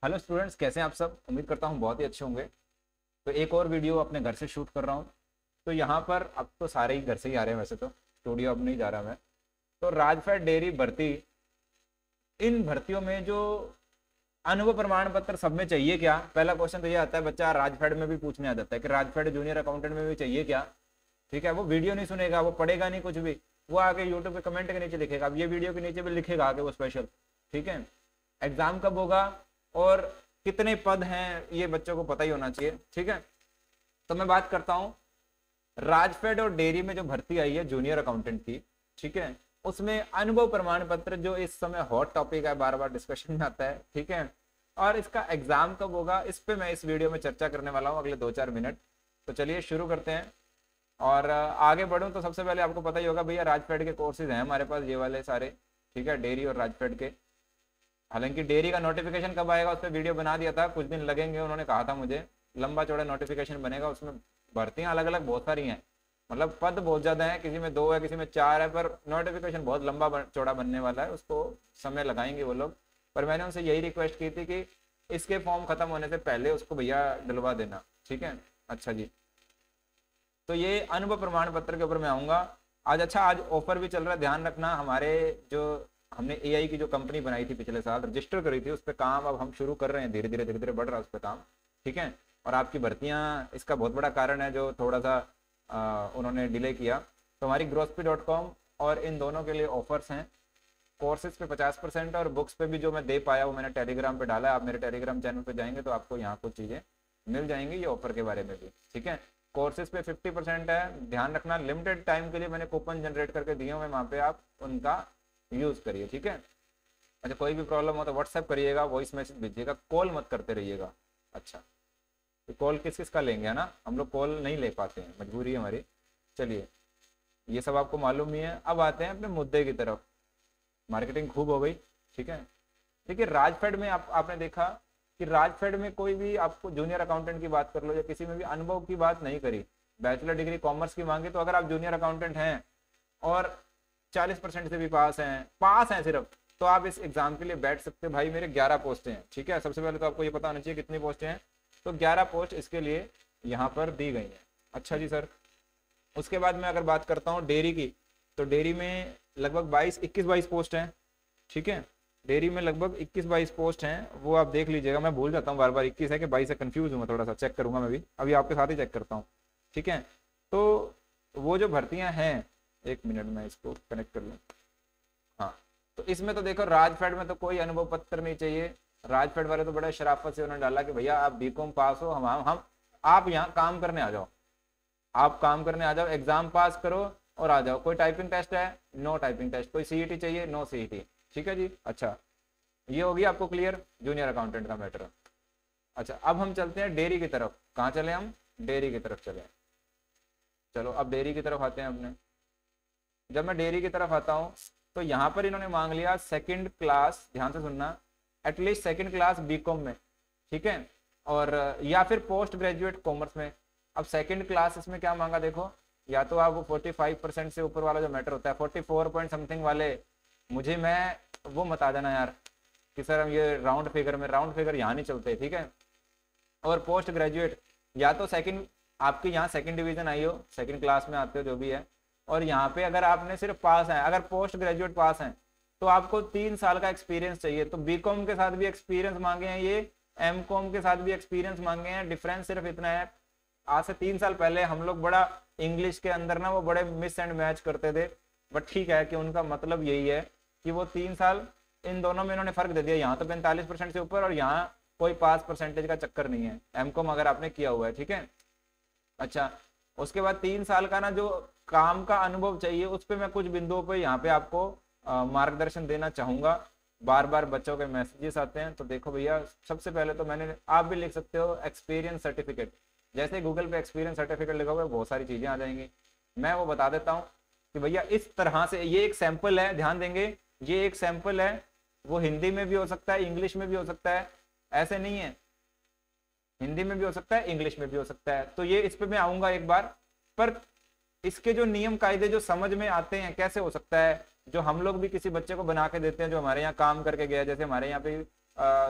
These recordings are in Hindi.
हेलो स्टूडेंट्स, कैसे हैं आप सब। उम्मीद करता हूँ बहुत ही अच्छे होंगे। तो एक और वीडियो अपने घर से शूट कर रहा हूँ। तो यहाँ पर अब तो सारे ही घर से ही आ रहे हैं, वैसे तो स्टूडियो अब नहीं जा रहा मैं। तो राजफेड डेयरी भर्ती, इन भर्तियों में जो अनुभव प्रमाण पत्र सब में चाहिए क्या, पहला क्वेश्चन तो ये आता है। बच्चा राजफेड में भी पूछने आ जाता है कि राजफेड जूनियर अकाउंटेंट में भी चाहिए क्या। ठीक है, वो वीडियो नहीं सुनेगा, वो पढ़ेगा नहीं कुछ भी, वो आके यूट्यूब पे कमेंट के नीचे लिखेगा। अब ये वीडियो के नीचे भी लिखेगा आगे वो स्पेशल। ठीक है, एग्जाम कब होगा और कितने पद हैं ये बच्चों को पता ही होना चाहिए। ठीक है, तो मैं बात करता हूँ राजफेड और डेयरी में जो भर्ती आई है जूनियर अकाउंटेंट की। ठीक है, उसमें अनुभव प्रमाण पत्र जो इस समय हॉट टॉपिक है, बार बार डिस्कशन में आता है। ठीक है, और इसका एग्जाम कब होगा इस पे मैं इस वीडियो में चर्चा करने वाला हूँ अगले 2-4 मिनट। तो चलिए शुरू करते हैं। और आगे बढ़ूं तो सबसे पहले आपको पता ही होगा भैया, राजफेड के कोर्सेज हैं हमारे पास ये वाले सारे। ठीक है, डेयरी और राजफेड के। हालांकि डेयरी का नोटिफिकेशन कब आएगा उस पर वीडियो बना दिया था, कुछ दिन लगेंगे उन्होंने कहा था मुझे। लंबा चौड़ा नोटिफिकेशन बनेगा, उसमें भर्तियां अलग अलग बहुत सारी हैं, मतलब पद बहुत ज्यादा है, किसी में 2 है किसी में 4 है, पर नोटिफिकेशन बहुत लंबा चौड़ा बनने वाला है, उसको समय लगाएंगे वो लोग। पर मैंने उनसे यही रिक्वेस्ट की थी कि इसके फॉर्म खत्म होने से पहले उसको भैया डलवा देना। ठीक है, अच्छा जी। तो ये अनुभव प्रमाण पत्र के ऊपर मैं आऊंगा आज। अच्छा, आज ऑफर भी चल रहा है, ध्यान रखना। हमारे जो हमने एआई की जो कंपनी बनाई थी पिछले साल, रजिस्टर करी थी, उस पर काम अब हम शुरू कर रहे हैं, धीरे धीरे बढ़ रहा है उस पर काम। ठीक है, और आपकी भर्तियां इसका बहुत बड़ा कारण है जो थोड़ा सा उन्होंने डिले किया। तो हमारी ग्रोसपी.com और इन दोनों के लिए ऑफर्स हैं। कोर्सेज पे 50% और बुक्स पे भी जो मैं दे पाया वो मैंने टेलीग्राम पे डाला है। आप मेरे टेलीग्राम चैनल पे जाएंगे तो आपको यहाँ कुछ चीज़ें मिल जाएंगी ये ऑफर के बारे में भी। ठीक है, कोर्सेज पे 50% है, ध्यान रखना। लिमिटेड टाइम के लिए मैंने कूपन जनरेट करके दिए हुए, वहाँ पे आप उनका यूज़ करिए। ठीक है, अच्छा, कोई भी प्रॉब्लम हो तो व्हाट्सएप करिएगा, वॉइस मैसेज भेजिएगा, कॉल मत करते रहिएगा। अच्छा, तो कॉल किस किस का लेंगे, है ना, हम लोग कॉल नहीं ले पाते हैं, मजबूरी है हमारी। चलिए, ये सब आपको मालूम ही है। अब आते हैं अपने मुद्दे की तरफ। मार्केटिंग खूब हो गई। ठीक है, देखिए राजफेड में आपने देखा कि राजफेड में कोई भी आपको जूनियर अकाउंटेंट की बात कर लो या किसी में भी अनुभव की बात नहीं करी। बैचलर डिग्री कॉमर्स की मांगे तो अगर आप जूनियर अकाउंटेंट हैं और 40% से भी पास हैं सिर्फ, तो आप इस एग्जाम के लिए बैठ सकते हैं। भाई मेरे 11 पोस्टें हैं। ठीक है, सबसे पहले तो आपको ये पता होना चाहिए कितनी पोस्टें हैं। तो 11 पोस्ट इसके लिए यहाँ पर दी गई हैं। अच्छा जी सर, उसके बाद मैं अगर बात करता हूँ डेयरी की, तो डेयरी में लगभग 21-22 पोस्ट हैं। ठीक है, डेयरी में लगभग 21-22 पोस्ट हैं, वो आप देख लीजिएगा। मैं भूल जाता हूँ बार बार 21 है कि 22 है, कंफ्यूज हूँ मैं, थोड़ा सा चेक करूंगा मैं भी, अभी आपके साथ ही चेक करता हूँ। ठीक है, तो वो जो भर्तियां हैं, एक मिनट में इसको कनेक्ट कर लूँ। हाँ, तो इसमें तो देखो राजफेड में तो कोई अनुभव पत्र नहीं चाहिए। राजफेड वाले तो बड़ा शराफत से उन्होंने डाला कि भैया आप बीकॉम पास हो, हम आप यहाँ काम करने आ जाओ, आप काम करने आ जाओ, एग्जाम पास करो और आ जाओ। कोई टाइपिंग टेस्ट है, नो टाइपिंग टेस्ट। कोई सीईटी चाहिए, नो सीईटी। ठीक है जी, अच्छा, ये होगी आपको क्लियर जूनियर अकाउंटेंट का मैटर। अच्छा, अब हम चलते हैं डेयरी की तरफ। कहाँ चले हम, डेयरी की तरफ चले। चलो अब डेयरी की तरफ आते हैं अपने। जब मैं डेयरी की तरफ आता हूँ तो यहाँ पर इन्होंने मांग लिया सेकंड क्लास, ध्यान से सुनना, एटलीस्ट सेकंड क्लास बीकॉम में। ठीक है, और या फिर पोस्ट ग्रेजुएट कॉमर्स में। अब सेकंड क्लास इसमें क्या मांगा देखो, या तो आप वो 45% से ऊपर वाला जो मैटर होता है, 44 पॉइंट समथिंग वाले, मुझे मैं वो मत आ जाना यार कि सर हम ये राउंड फिगर में, राउंड फिगर यहाँ नहीं चलते। ठीक है, और पोस्ट ग्रेजुएट या तो सेकंड, आपके यहाँ सेकंड डिवीजन आई हो, सेकंड क्लास में आते हो जो भी है, और यहाँ पे अगर आपने सिर्फ पास है, अगर पोस्ट ग्रेजुएट पास हैं तो आपको 3 साल का एक्सपीरियंस चाहिए। तो बीकॉम के साथ भी एक्सपीरियंस मांगे हैं ये, एमकॉम के साथ भी एक्सपीरियंस मांगे हैं। डिफरेंस सिर्फ इतना है, आज से 3 साल पहले हम लोग बड़ा इंग्लिश के अंदर ना वो बड़े मिस एंड मैच करते थे, बट ठीक है कि उनका मतलब यही है कि वो 3 साल, इन दोनों में इन्होंने फर्क दे दिया। यहाँ तो 45% से ऊपर और यहाँ कोई पास परसेंटेज का चक्कर नहीं है, एमकॉम अगर आपने किया हुआ है। ठीक है, अच्छा, उसके बाद 3 साल का ना जो काम का अनुभव चाहिए, उस पर मैं कुछ बिंदुओं पर यहाँ पे आपको मार्गदर्शन देना चाहूंगा। बार बार बच्चों के मैसेजेस आते हैं, तो देखो भैया, सबसे पहले तो मैंने, आप भी लिख सकते हो एक्सपीरियंस सर्टिफिकेट। जैसे गूगल पे एक्सपीरियंस सर्टिफिकेट लिखा हुआ है, बहुत सारी चीजें आ जाएंगी। मैं वो बता देता हूँ कि भैया इस तरह से, ये एक सैंपल है, ध्यान देंगे, ये एक सैंपल है। वो हिंदी में भी हो सकता है, इंग्लिश में भी हो सकता है, ऐसे नहीं है, हिंदी में भी हो सकता है, इंग्लिश में भी हो सकता है। तो ये इस पे मैं आऊंगा एक बार, पर इसके जो नियम कायदे जो समझ में आते हैं, कैसे हो सकता है, जो हम लोग भी किसी बच्चे को बना के देते हैं जो हमारे यहाँ काम करके गया, जैसे हमारे यहाँ पे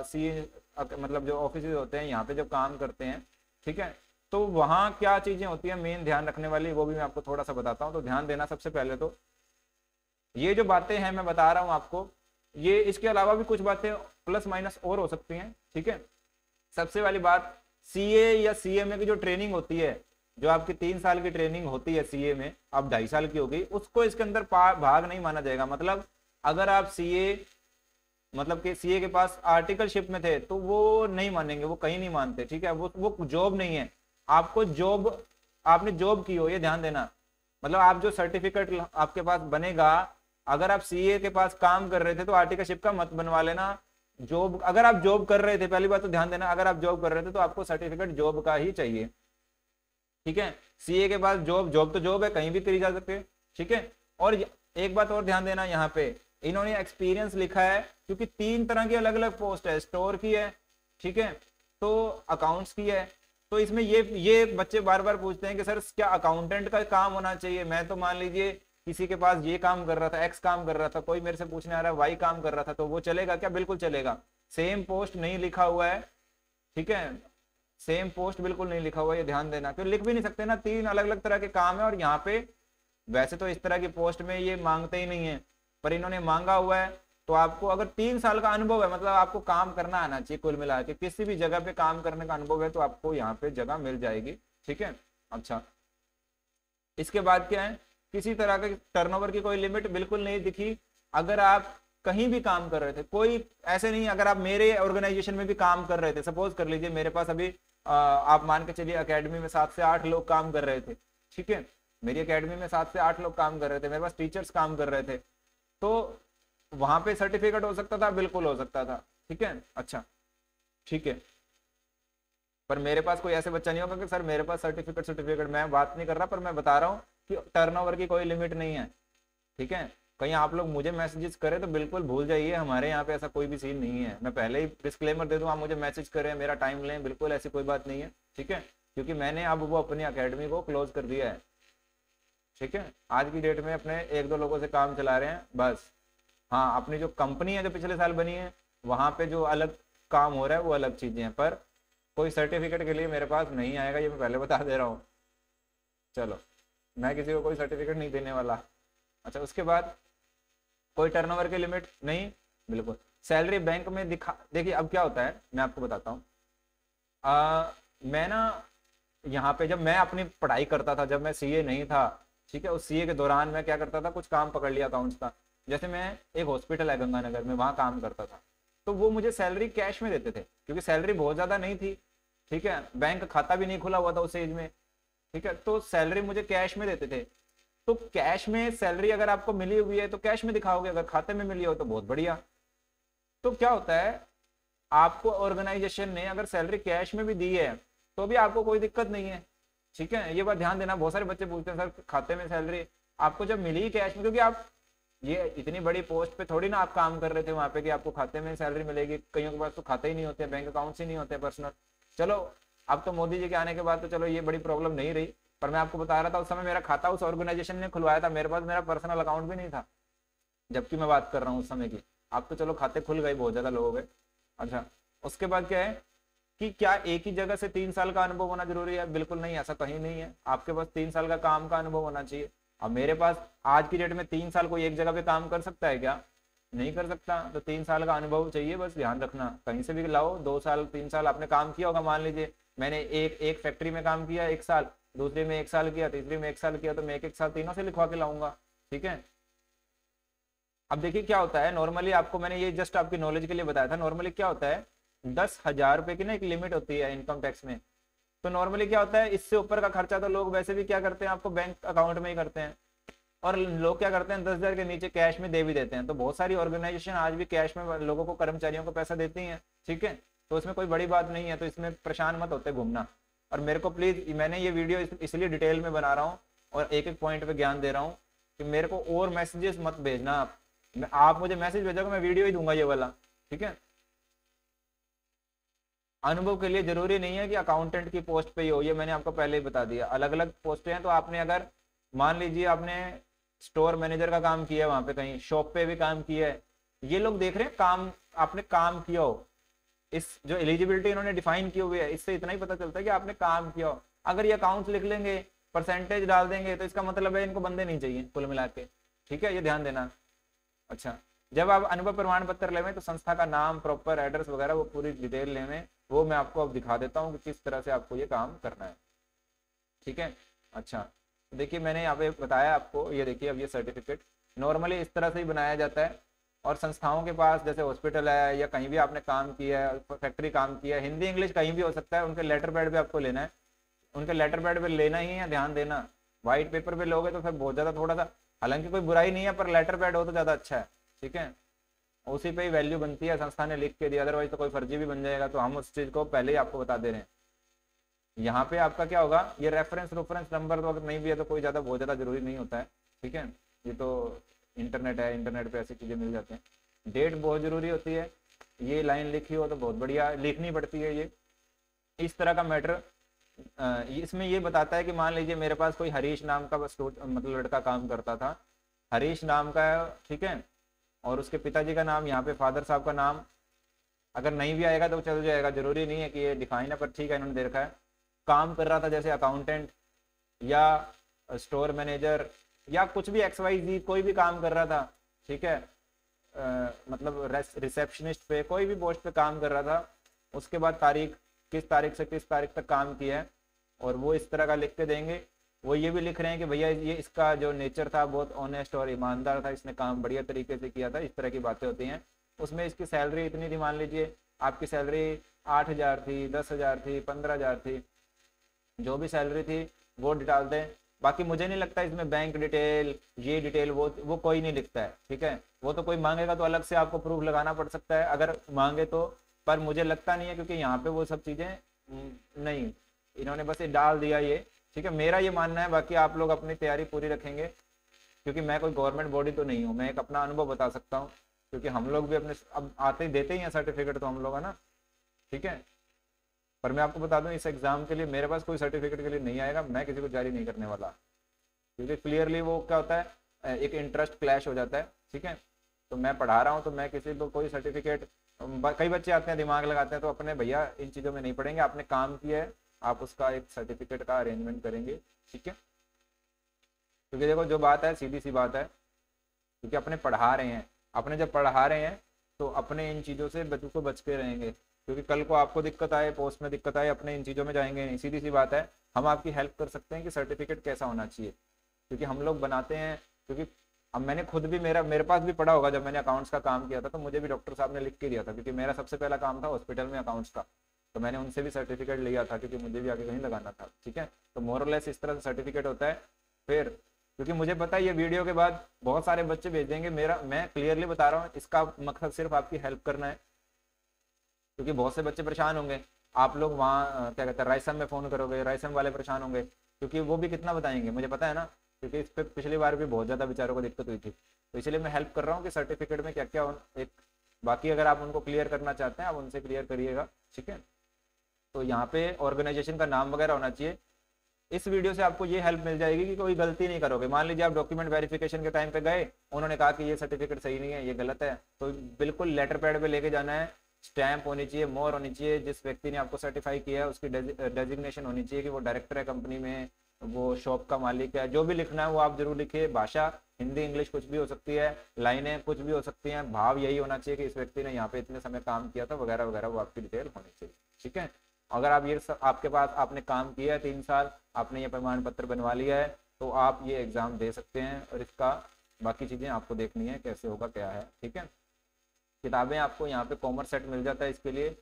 सी मतलब जो ऑफिस होते हैं यहाँ पे जब काम करते हैं, ठीक है, तो वहाँ क्या चीजें होती है मेन ध्यान रखने वाली, वो भी मैं आपको थोड़ा सा बताता हूँ। तो ध्यान देना सबसे पहले तो ये जो बातें हैं मैं बता रहा हूँ आपको, ये इसके अलावा भी कुछ बातें प्लस माइनस और हो सकती हैं, ठीक है। सबसे वाली बात, सीए या सीएमए की जो ट्रेनिंग होती है, जो आपकी 3 साल की ट्रेनिंग होती है सीए में, अब 2.5 साल की होगी, उसको इसके अंदर भाग नहीं माना जाएगा। मतलब अगर आप सीए मतलब कि सीए के पास आर्टिकलशिप में थे तो वो नहीं मानेंगे, वो कहीं नहीं मानते, ठीक है। वो जॉब नहीं है, आपको जॉब, आपने जॉब की हो ये ध्यान देना। मतलब आप जो सर्टिफिकेट आपके पास बनेगा, अगर आप सीए के पास काम कर रहे थे तो आर्टिकलशिप का मत बनवा लेना। जॉब, अगर आप जॉब कर रहे थे, पहली बात तो ध्यान देना, अगर आप जॉब कर रहे थे तो आपको सर्टिफिकेट जॉब का ही चाहिए, ठीक है। सीए के पास जॉब, जॉब तो जॉब है, कहीं भी करी जा सकती है, ठीक है। और एक बात और ध्यान देना, यहाँ पे इन्होंने एक्सपीरियंस लिखा है क्योंकि 3 तरह की अलग अलग पोस्ट है, स्टोर की है, ठीक है, तो अकाउंट्स की है। तो इसमें ये बच्चे बार बार पूछते हैं कि सर क्या अकाउंटेंट का काम होना चाहिए। मैं तो मान लीजिए किसी के पास ये काम कर रहा था, एक्स काम कर रहा था, कोई मेरे से पूछने आ रहा है वाई काम कर रहा था, तो वो चलेगा क्या? बिल्कुल चलेगा। सेम पोस्ट नहीं लिखा हुआ है, ठीक है, सेम पोस्ट बिल्कुल नहीं लिखा हुआ है, ये ध्यान देना, क्यों लिख भी नहीं सकते ना, 3 अलग अलग तरह के काम है। और यहाँ पे वैसे तो इस तरह की पोस्ट में ये मांगते ही नहीं है, पर इन्होंने मांगा हुआ है। तो आपको अगर 3 साल का अनुभव है, मतलब आपको काम करना आना चाहिए, कुल मिला के किसी भी जगह पे काम करने का अनुभव है, तो आपको यहाँ पे जगह मिल जाएगी, ठीक है। अच्छा, इसके बाद क्या है, किसी तरह के टर्नओवर की कोई लिमिट बिल्कुल नहीं दिखी। अगर आप कहीं भी काम कर रहे थे, कोई ऐसे नहीं, अगर आप मेरे ऑर्गेनाइजेशन में भी काम कर रहे थे, सपोज कर लीजिए मेरे पास अभी आप मान के चलिए अकेडमी में 7 से 8 लोग काम कर रहे थे, ठीक है, मेरी अकेडमी में 7 से 8 लोग काम कर रहे थे, मेरे पास टीचर्स काम कर रहे थे, तो वहां पे सर्टिफिकेट हो सकता था, बिल्कुल हो सकता था, ठीक है। अच्छा, ठीक है, पर मेरे पास कोई ऐसे बच्चा नहीं होगा कि सर मेरे पास सर्टिफिकेट, मैं बात नहीं कर रहा, पर मैं बता रहा हूँ कि टर्नओवर की कोई लिमिट नहीं है, ठीक है। कहीं आप लोग मुझे मैसेजेस करें तो बिल्कुल भूल जाइए, हमारे यहाँ पे ऐसा कोई भी सीन नहीं है। मैं पहले ही डिस्क्लेमर दे दूं, आप मुझे मैसेज करें, मेरा टाइम लें, बिल्कुल ऐसी कोई बात नहीं है, ठीक है, क्योंकि मैंने अब वो अपनी अकेडमी को क्लोज कर दिया है, ठीक है। आज की डेट में अपने 1-2 लोगों से काम चला रहे हैं बस। हाँ, अपनी जो कंपनी है जो पिछले साल बनी है, वहां पे जो अलग काम हो रहा है वो अलग चीजें हैं, पर कोई सर्टिफिकेट के लिए मेरे पास नहीं आएगा, ये मैं पहले बता दे रहा हूँ। चलो, मैं किसी को कोई सर्टिफिकेट नहीं देने वाला। अच्छा, उसके बाद कोई टर्नओवर की लिमिट नहीं, बिल्कुल। सैलरी बैंक में देखिए अब क्या होता है मैं आपको बताता हूँ। मैं ना यहाँ पे जब मैं अपनी पढ़ाई करता था, जब मैं सीए नहीं था, ठीक है, उस सीए के दौरान मैं क्या करता था, कुछ काम पकड़ लिया अकाउंट्स का। जैसे मैं, एक हॉस्पिटल है गंगानगर में, वहां काम करता था, तो वो मुझे सैलरी कैश में देते थे, क्योंकि सैलरी बहुत ज्यादा नहीं थी, ठीक है, बैंक खाता भी नहीं खुला हुआ था उस एज में, ठीक है, तो सैलरी मुझे कैश में देते थे। तो कैश में सैलरी अगर आपको मिली हुई है तो कैश में दिखाओगे, अगर खाते में मिली हो तो बहुत बढ़िया। तो क्या होता है, आपको ऑर्गेनाइजेशन ने अगर सैलरी कैश में भी दी है तो भी आपको कोई दिक्कत नहीं है, ठीक है। ये बात ध्यान देना, बहुत सारे बच्चे पूछते हैं सर खाते में सैलरी, आपको जब मिली कैश में, क्योंकि आप ये इतनी बड़ी पोस्ट पे थोड़ी ना आप काम कर रहे थे वहां पे कि आपको खाते में सैलरी मिलेगी। कईयों के पास तो खाते ही नहीं होते, बैंक अकाउंट्स ही नहीं होते पर्सनल। चलो, अब तो मोदी जी के आने के बाद तो चलो ये बड़ी प्रॉब्लम नहीं रही, पर मैं आपको बता रहा था उस समय मेरा खाता उस ऑर्गेनाइजेशन ने खुलवाया था, मेरे पास मेरा पर्सनल अकाउंट भी नहीं था, जबकि मैं बात कर रहा हूँ उस समय की। अब तो चलो खाते खुल गए, बहुत ज्यादा लोगों के। अच्छा, उसके बाद क्या है कि क्या एक ही जगह से 3 साल का अनुभव होना जरूरी है? बिल्कुल नहीं, ऐसा कहीं नहीं है। आपके पास 3 साल का काम का अनुभव होना चाहिए। अब मेरे पास आज की डेट में 3 साल कोई एक जगह पे काम कर सकता है क्या? नहीं कर सकता। तो 3 साल का अनुभव चाहिए, बस ध्यान रखना। कहीं से भी लाओ, 2 साल 3 साल आपने काम किया होगा। मान लीजिए मैंने एक फैक्ट्री में काम किया 1 साल, दूसरे में 1 साल किया, तीसरी में 1 साल किया, तो मैं 1-1 साल तीनों से लिखवा के लाऊंगा, ठीक है। अब देखिए क्या होता है, नॉर्मली आपको मैंने ये जस्ट आपकी नॉलेज के लिए बताया था। नॉर्मली क्या होता है, 10,000 रुपए की ना एक लिमिट होती है इनकम टैक्स में। तो नॉर्मली क्या होता है, इससे ऊपर का खर्चा तो लोग वैसे भी क्या करते हैं, आपको बैंक अकाउंट में ही करते हैं। और लोग क्या करते हैं, 10,000 के नीचे कैश में दे भी देते हैं। तो बहुत सारी ऑर्गेनाइजेशन आज भी कैश में लोगों को, कर्मचारियों को पैसा देती हैं, ठीक है। तो इसमें कोई बड़ी बात नहीं है, तो इसमें परेशान मत होते घूमना। और मेरे को प्लीज, मैंने ये वीडियो इसलिए डिटेल में बना रहा हूँ और एक एक पॉइंट पे ज्ञान दे रहा हूँ कि मेरे को और मैसेजेस मत भेजना। आप मुझे मैसेज भेजोगे, मैं वीडियो ही दूंगा ये वाला, ठीक है। अनुभव के लिए जरूरी नहीं है कि अकाउंटेंट की पोस्ट पे ही हो, ये मैंने आपको पहले ही बता दिया। अलग अलग पोस्टें हैं, तो आपने अगर मान लीजिए आपने स्टोर मैनेजर का काम किया है, वहां पे कहीं शॉप पे भी काम किया है, ये लोग देख रहे हैं काम आपने काम किया हो, इस जो एलिजिबिलिटी इन्होंने डिफाइन की हुई है, इससे इतना ही पता चलता है कि आपने काम किया हो। अगर ये अकाउंट्स लिख लेंगे, परसेंटेज डाल देंगे, तो इसका मतलब है इनको बंदे नहीं चाहिए कुल मिला के। ठीक है, ये ध्यान देना। अच्छा, जब आप अनुभव प्रमाण पत्र लेवें तो संस्था का नाम, प्रॉपर एड्रेस वगैरह वो पूरी डिटेल लेवें, वो मैं आपको अब दिखा देता हूँ कि किस तरह से आपको ये काम करना है। ठीक है। अच्छा, देखिए मैंने यहाँ पे बताया आपको, ये देखिए अब ये सर्टिफिकेट नॉर्मली इस तरह से ही बनाया जाता है। और संस्थाओं के पास जैसे हॉस्पिटल है या कहीं भी आपने काम किया है, फैक्ट्री काम किया है, हिंदी इंग्लिश कहीं भी हो सकता है, उनके लेटर पैड पे आपको लेना है, उनके लेटर पैड पे लेना ही है, ध्यान देना। व्हाइट पेपर पे लोगे तो फिर बहुत ज्यादा थोड़ा सा, हालांकि कोई बुराई नहीं है, पर लेटर पैड हो तो ज्यादा अच्छा है। ठीक है, उसी पे ही वैल्यू बनती है, संस्था ने लिख के दिया, अदरवाइज तो कोई फर्जी भी बन जाएगा, तो हम उस चीज को पहले ही आपको बता दे रहे हैं। यहाँ पे आपका क्या होगा, ये रेफरेंस नंबर तो अगर नहीं भी है तो कोई ज्यादा बहुत ज्यादा जरूरी नहीं होता है। ठीक है, ये तो इंटरनेट है, इंटरनेट पे ऐसी चीजें मिल जाती हैं। डेट बहुत जरूरी होती है, ये लाइन लिखी हो तो बहुत बढ़िया, लिखनी पड़ती है ये। इस तरह का मैटर इसमें ये बताता है कि मान लीजिए मेरे पास कोई हरीश नाम का मतलब लड़का काम करता था, हरीश नाम का है, ठीक है, और उसके पिताजी का नाम, यहाँ पे फादर साहब का नाम अगर नहीं भी आएगा तो चल जाएगा, जरूरी नहीं है कि ये डिफाइन है, पर ठीक है इन्होंने दे रखा है। काम कर रहा था जैसे अकाउंटेंट या स्टोर मैनेजर या कुछ भी XYZ कोई भी काम कर रहा था। ठीक है, मतलब रिसेप्शनिस्ट पे कोई भी पोस्ट पे काम कर रहा था, उसके बाद तारीख, किस तारीख से किस तारीख तक काम किया है, और वो इस तरह का लिख के देंगे। वो ये भी लिख रहे हैं कि भैया ये इसका जो नेचर था बहुत ऑनेस्ट और ईमानदार था, इसने काम बढ़िया तरीके से किया था, इस तरह की बातें होती हैं। उसमें इसकी सैलरी इतनी थी, मान लीजिए आपकी सैलरी 8,000 थी, 10,000 थी, 15,000 थी, जो भी सैलरी थी वो डाल दें। बाकी मुझे नहीं लगता इसमें बैंक डिटेल, ये डिटेल, वो कोई नहीं लिखता है। ठीक है, वो तो कोई मांगेगा तो अलग से आपको प्रूफ लगाना पड़ सकता है अगर मांगे तो, पर मुझे लगता नहीं है, क्योंकि यहाँ पे वो सब चीजें नहीं, इन्होंने बस ये डाल दिया ये। ठीक है, मेरा ये मानना है, बाकी आप लोग अपनी तैयारी पूरी रखेंगे, क्योंकि मैं कोई गवर्नमेंट बॉडी तो नहीं हूँ, मैं एक अपना अनुभव बता सकता हूँ, क्योंकि हम लोग भी अपने अब आते ही देते ही हैं सर्टिफिकेट तो हम लोग, है ना। ठीक है, पर मैं आपको बता दूं इस एग्जाम के लिए मेरे पास कोई सर्टिफिकेट के लिए नहीं आएगा, मैं किसी को जारी नहीं करने वाला, क्योंकि क्लियरली वो क्या होता है, एक इंटरेस्ट क्लैश हो जाता है। ठीक है, तो मैं पढ़ा रहा हूँ तो मैं किसी को कोई सर्टिफिकेट, कई बच्चे आते हैं दिमाग लगाते हैं तो अपने भैया इन चीज़ों में नहीं पढ़ेंगे, आपने काम किया है आप उसका एक सर्टिफिकेट का अरेंजमेंट करेंगे। ठीक है, क्योंकि देखो जो बात है सीधी सी बात है, क्योंकि अपने पढ़ा रहे हैं, अपने जब पढ़ा रहे हैं तो अपने इन चीज़ों से बच्चों को बच के रहेंगे, क्योंकि कल को आपको दिक्कत आए, पोस्ट में दिक्कत आए, अपने इन चीज़ों में जाएंगे नहीं। सीधी सी बात है, हम आपकी हेल्प कर सकते हैं कि सर्टिफिकेट कैसा होना चाहिए, क्योंकि हम लोग बनाते हैं, क्योंकि अब मैंने खुद भी, मेरे पास भी पढ़ा होगा, जब मैंने अकाउंट्स का काम किया था तो मुझे भी डॉक्टर साहब ने लिख के दिया था, क्योंकि मेरा सबसे पहला काम था हॉस्पिटल में अकाउंट्स का, तो मैंने उनसे भी सर्टिफिकेट लिया था, क्योंकि मुझे भी आगे कहीं लगाना था। ठीक है, तो मोरलेस इस तरह से सर्टिफिकेट होता है। फिर क्योंकि मुझे पता है ये वीडियो के बाद बहुत सारे बच्चे भेज देंगे, मैं क्लियरली बता रहा हूँ, इसका मकसद सिर्फ आपकी हेल्प करना है, क्योंकि बहुत से बच्चे परेशान होंगे, आप लोग वहाँ क्या कहते हैं रायसम में फ़ोन करोगे, रायसम वाले परेशान होंगे, क्योंकि वो भी कितना बताएंगे मुझे पता है ना, क्योंकि इस पर पिछली बार भी बहुत ज़्यादा बेचारों को दिक्कत हुई थी, तो इसलिए मैं हेल्प कर रहा हूँ कि सर्टिफिकेट में क्या क्या एक, बाकी अगर आप उनको क्लियर करना चाहते हैं आप उनसे क्लियर करिएगा। ठीक है, तो यहाँ पे ऑर्गेनाइजेशन का नाम वगैरह होना चाहिए। इस वीडियो से आपको ये हेल्प मिल जाएगी कि कोई गलती नहीं करोगे। मान लीजिए आप डॉक्यूमेंट वेरिफिकेशन के टाइम पे गए, उन्होंने कहा कि ये सर्टिफिकेट सही नहीं है, ये गलत है, तो बिल्कुल लेटर पैड पे लेके जाना है, स्टैंप होनी चाहिए, मोहर होनी चाहिए, जिस व्यक्ति ने आपको सर्टिफाई किया है उसकी डेजिग्नेशन होनी चाहिए कि वो डायरेक्टर है कंपनी में, वो शॉप का मालिक है, जो भी लिखना है वो आप जरूर लिखिए। भाषा हिंदी इंग्लिश कुछ भी हो सकती है, लाइनें कुछ भी हो सकती हैं, भाव यही होना चाहिए कि इस व्यक्ति ने यहाँ पे इतने समय काम किया था वगैरह वगैरह, वो आपकी डिटेल होनी चाहिए। ठीक है, अगर आप ये सब आपके पास आपने काम किया है 3 साल, आपने ये प्रमाण पत्र बनवा लिया है, तो आप ये एग्जाम दे सकते हैं, और इसका बाकी चीज़ें आपको देखनी है कैसे होगा क्या है। ठीक है, किताबें आपको यहाँ पे कॉमर्स सेट मिल जाता है, इसके लिए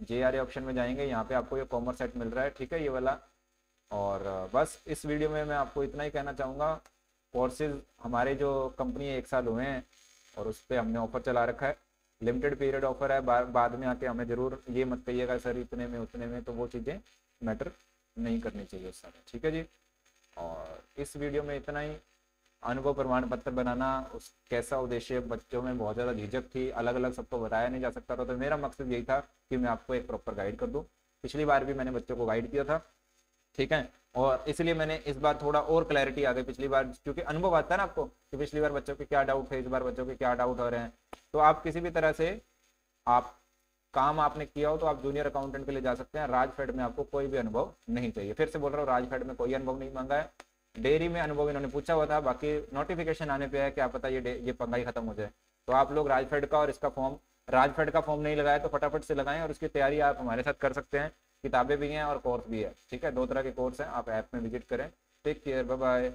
JRA ऑप्शन में जाएंगे, यहाँ पे आपको ये कॉमर्स सेट मिल रहा है। ठीक है, ये वाला। और बस इस वीडियो में मैं आपको इतना ही कहना चाहूँगा, कोर्सेज हमारे जो कंपनी 1 साल हुए हैं और उस पर हमने ऑफर चला रखा है, लिमिटेड पीरियड ऑफर है, बाद में आके हमें ज़रूर ये मत कहिएगा सर इतने में उतने में, तो वो चीज़ें मैटर नहीं करनी चाहिए उस समय। ठीक है जी, और इस वीडियो में इतना ही। अनुभव प्रमाण पत्र बनाना उस कैसा उद्देश्य, बच्चों में बहुत ज़्यादा झिझक थी, अलग अलग सबको बताया नहीं जा सकता था, तो मेरा मकसद यही था कि मैं आपको एक प्रॉपर गाइड कर दूँ। पिछली बार भी मैंने बच्चों को गाइड किया था। ठीक है, और इसलिए मैंने इस बार थोड़ा और क्लैरिटी आ गई, पिछली बार क्योंकि अनुभव आता है ना आपको कि पिछली बार बच्चों के क्या डाउट थे, इस बार बच्चों के क्या डाउट हो रहे हैं, तो आप किसी भी तरह से आप काम आपने किया हो तो आप जूनियर अकाउंटेंट के लिए जा सकते हैं। राजफेड में आपको कोई भी अनुभव नहीं चाहिए। फिर से बोल रहा हूँ, राजफेड में कोई अनुभव नहीं मांगा है। डेयरी में अनुभव इन्होंने पूछा हुआ था, बाकी नोटिफिकेशन आने पे है, क्या पता ये पंगाई खत्म हो जाए। तो आप लोग राजफेड का और इसका फॉर्म, राजफेड का फॉर्म नहीं लगाया तो फटाफट से लगाएं, और उसकी तैयारी आप हमारे साथ कर सकते हैं। किताबें भी हैं और कोर्स भी है, ठीक है, 2 तरह के कोर्स हैं। आप ऐप में विजिट करें। Take care, bye bye.